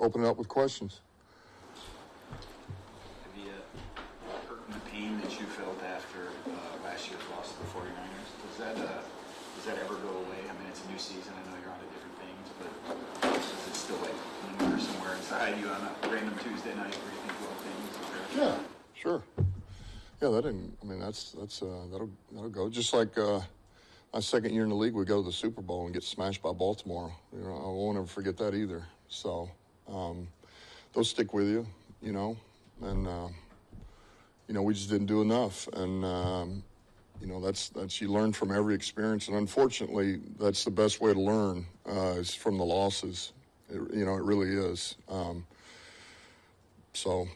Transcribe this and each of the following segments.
open it up with questions. Have you hurt the pain that you felt after last year's loss to the 49ers? Does that ever go away? I mean, it's a new season. I know you're on to different things, but does it still like linger somewhere inside you on a random Tuesday night where you think about things? Yeah, sure. Yeah, that'll go. Just like my second year in the league, we go to the Super Bowl and get smashed by Baltimore. You know, I won't ever forget that either. So those stick with you, you know, and you know, we just didn't do enough, and you know, that's you learn from every experience, and unfortunately, that's the best way to learn is from the losses. You know, it really is. So.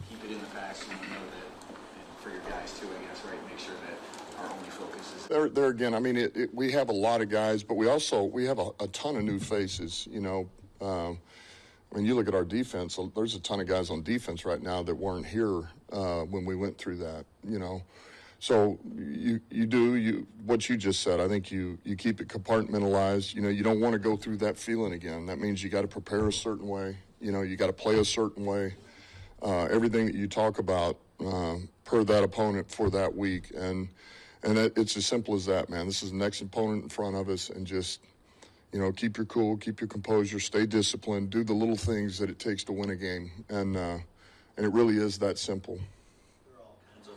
Keep it in the past and know that, and for your guys too, I guess, right? Make sure that our only focus is there again. I mean, we have a lot of guys, but we have a ton of new faces. You know, I mean, you look at our defense. There's a ton of guys on defense right now that weren't here when we went through that. You know, so you do what you just said. I think you keep it compartmentalized. You know, you don't want to go through that feeling again. That means you got to prepare a certain way. You know, you got to play a certain way. Everything that you talk about per that opponent for that week, and it's as simple as that, man. This is the next opponent in front of us, and just, you know, keep your cool, keep your composure, stay disciplined, do the little things that it takes to win a game, and it really is that simple. There are all kinds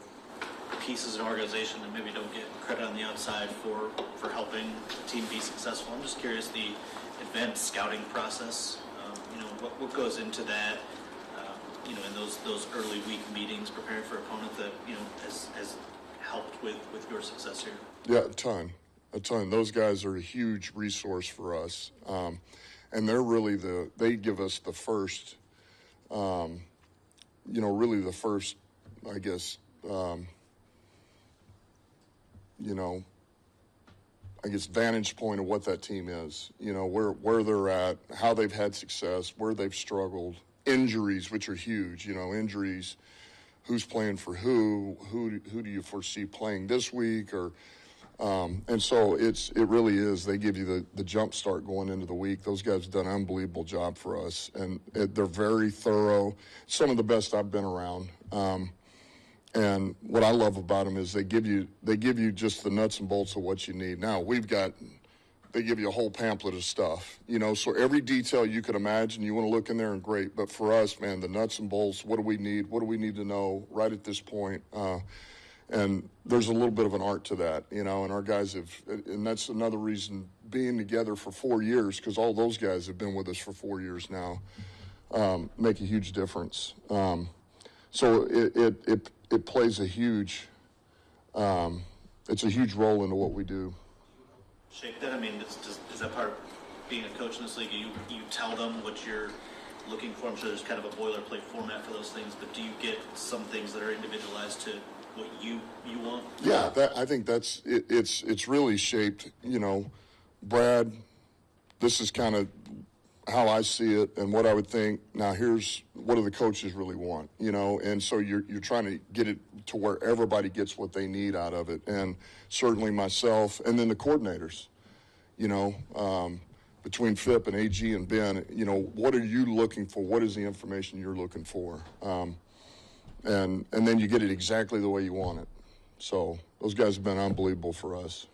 of pieces in an organization that maybe don't get credit on the outside for helping the team be successful. I'm just curious, the advanced scouting process, you know, what goes into that? You know, in those early week meetings, preparing for opponent that, you know, has helped with your success here? Yeah, a ton. Those guys are a huge resource for us, and they're really they give us the first, you know, really the first, I guess, you know, I guess vantage point of what that team is. You know, where they're at, how they've had success, where they've struggled. Injuries, which are huge, you know, injuries, who's playing for who do you foresee playing this week, or and so it really is. They give you the jump start going into the week. Those guys have done an unbelievable job for us, and they're very thorough. Some of the best I've been around. And what I love about them is they give you just the nuts and bolts of what you need. Now they give you a whole pamphlet of stuff, you know, so every detail you could imagine, you want to look in there and great. But for us, man, the nuts and bolts, what do we need? What do we need to know right at this point? And there's a little bit of an art to that, you know, and our guys and that's another reason being together for 4 years, because all those guys have been with us for 4 years now, make a huge difference. So it plays a huge, it's a huge role into what we do. Shape that? I mean, is that part of being a coach in this league? You tell them what you're looking for. I'm sure there's kind of a boilerplate format for those things, but do you get some things that are individualized to what you want? Yeah, I think that's it. It's really shaped. You know, Brad, this is kind of how I see it and what I would think. Now, here's what do the coaches really want, you know? And so you're trying to get it to where everybody gets what they need out of it. And certainly myself, and then the coordinators, you know, between Phip and AG and Ben, you know, what are you looking for? What is the information you're looking for? And then you get it exactly the way you want it. So those guys have been unbelievable for us.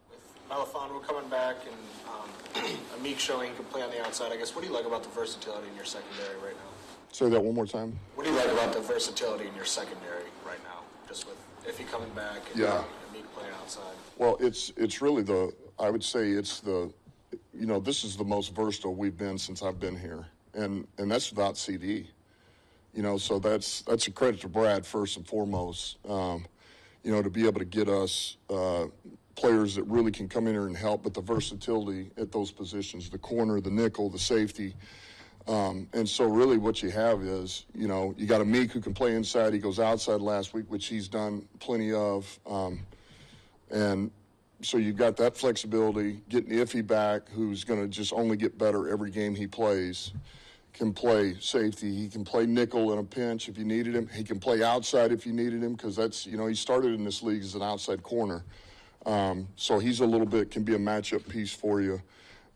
With Malafon coming back and Amik showing he can play on the outside, I guess, what do you like about the versatility in your secondary right now? Say that one more time. What do you like about the versatility in your secondary right now, just with Iffy coming back and Amik playing outside? Well, it's really I would say it's you know, this is the most versatile we've been since I've been here, and that's without CD. You know, so that's a credit to Brad first and foremost. You know, to be able to get us players that really can come in here and help, but the versatility at those positions, the corner, the nickel, the safety. And so really what you have is, you know, you got a Meek who can play inside. He goes outside last week, which he's done plenty of. And so you've got that flexibility, getting Iffy back, who's going to just only get better every game he plays. Can play safety. He can play nickel in a pinch if you needed him. He can play outside if you needed him, because that's, you know, he started in this league as an outside corner. So he's a little bit, can be a matchup piece for you.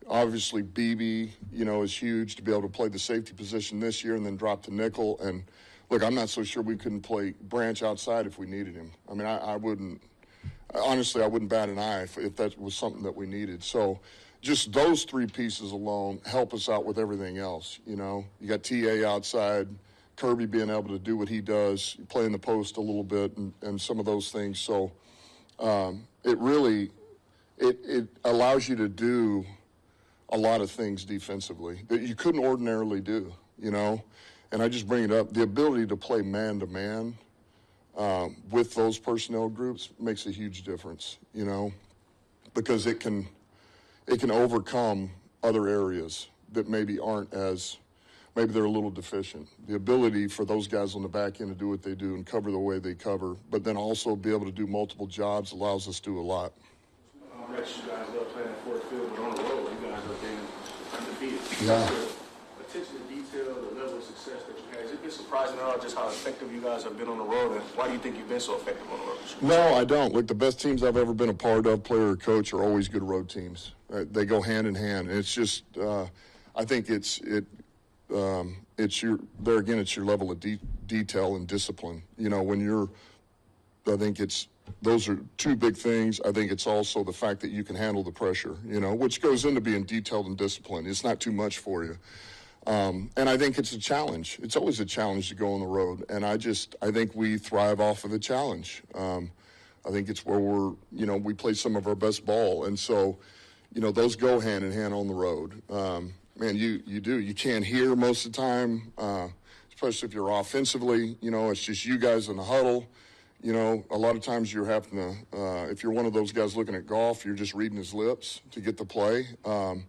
Obviously, BB, is huge to be able to play the safety position this year and then drop to nickel. And look, I'm not so sure we couldn't play Branch outside if we needed him. I mean, I wouldn't bat an eye if that was something that we needed. So just those three pieces alone help us out with everything else. You got TA outside, Kirby being able to do what he does, playing the post a little bit and some of those things. So it really allows you to do a lot of things defensively that you couldn't ordinarily do, And I just bring it up, the ability to play man-to-man with those personnel groups makes a huge difference, because it can overcome other areas that maybe maybe they're a little deficient. The ability for those guys on the back end to do what they do and cover the way they cover, but then also be able to do multiple jobs allows us to do a lot. How much you guys love playing at Ford Field, but on the road, you guys are being undefeated. Yeah. Attention to detail, the level of success that you had. Has it been surprising at all just how effective you guys have been on the road, and why do you think you've been so effective on the road? No, I don't. Look, the best teams I've ever been a part of, player or coach, are always good road teams. They go hand in hand. And it's just, I think it's your level of detail and discipline. Those are two big things. I think it's also the fact that you can handle the pressure, which goes into being detailed and disciplined. It's not too much for you. And I think it's a challenge. It's always a challenge to go on the road. And I think we thrive off of the challenge. I think it's where we play some of our best ball. And so, those go hand in hand on the road. Man, you do. You can't hear most of the time, especially if you're offensively. It's just you guys in the huddle. A lot of times you're having to, if you're one of those guys looking at Goff, you're just reading his lips to get the play. And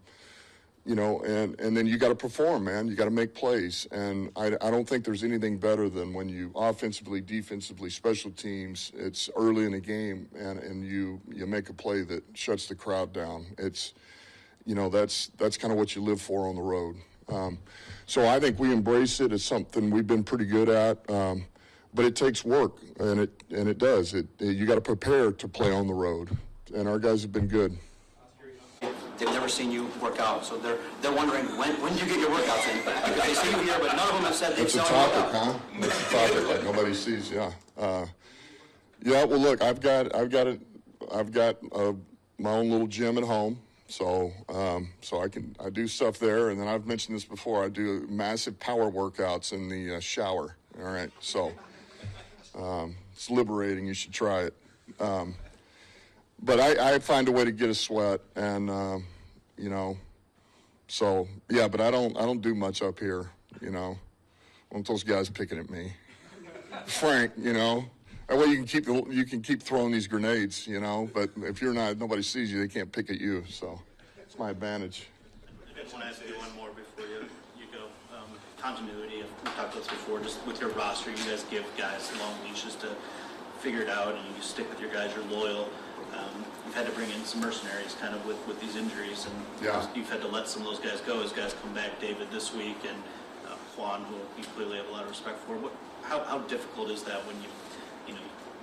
then you got to perform, man. You got to make plays. And I don't think there's anything better than when you offensively, defensively, special teams, it's early in the game and you make a play that shuts the crowd down. It's, that's kind of what you live for on the road. So I think we embrace it as something we've been pretty good at. But it takes work, and it does. You got to prepare to play on the road, and our guys have been good. They've never seen you work out, so they're wondering when do you get your workouts in? Because they see you here, but none of them have said they've It's a seen topic, huh? It's a topic that nobody sees. Yeah. Yeah. Well, look, I've got my own little gym at home. So I do stuff there, and then I've mentioned this before. I do massive power workouts in the shower. All right, so it's liberating. You should try it. But I find a way to get a sweat, and so yeah. But I don't do much up here. I want those guys picking at me. Frank, that way you can keep throwing these grenades. But if you're not, nobody sees you. They can't pick at you. So it's my advantage. I just want to ask you one more before you go. Continuity. We've talked about this before. Just with your roster, you guys give guys long leashes to figure it out, and you stick with your guys. You're loyal. You've had to bring in some mercenaries, kind of with these injuries, and you've had to let some of those guys go as guys come back. David this week, and Juan, who you clearly have a lot of respect for. How difficult is that when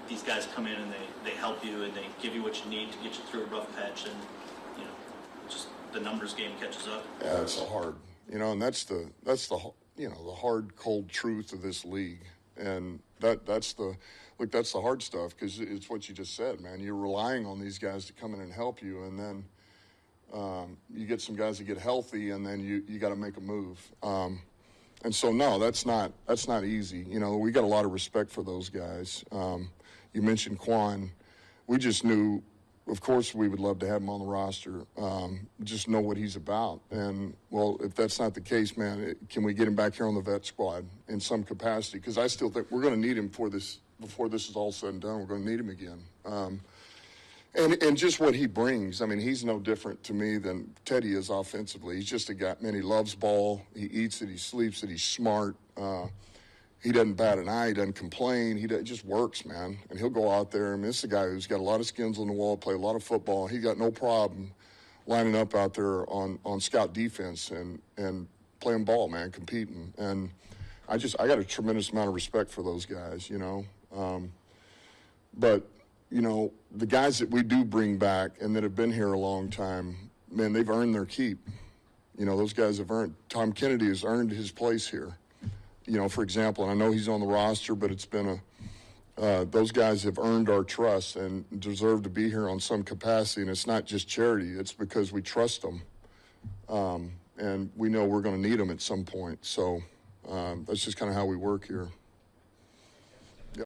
these guys come in and they help you and they give you what you need to get you through a rough patch, and just the numbers game catches up? Yeah, it's hard. And that's the hard, cold truth of this league. And that's the hard stuff, because it's what you just said, man. You're relying on these guys to come in and help you, and then you get some guys that get healthy, and then you got to make a move. And so, no, that's not easy. We got a lot of respect for those guys. You mentioned Quan. We just knew, of course, we would love to have him on the roster. Just know what he's about. And, well, if that's not the case, man, can we get him back here on the vet squad in some capacity? Because I still think we're going to need him before this is all said and done. We're going to need him again. And just what he brings. I mean, he's no different to me than Teddy is offensively. He's just a guy, man, he loves ball. He eats it. He sleeps it. He's smart. He doesn't bat an eye. He doesn't complain. He just works, man. And he'll go out there. I mean, this is a guy who's got a lot of skins on the wall, play a lot of football. He got no problem lining up out there on scout defense and playing ball, man, competing. And I got a tremendous amount of respect for those guys, But, the guys that we do bring back and that have been here a long time, man, they've earned their keep. You know, those guys have earned. Tom Kennedy has earned his place here. You know, for example, and I know he's on the roster, but it's been those guys have earned our trust and deserve to be here on some capacity. And it's not just charity; it's because we trust them, and we know we're going to need them at some point. So that's just kind of how we work here.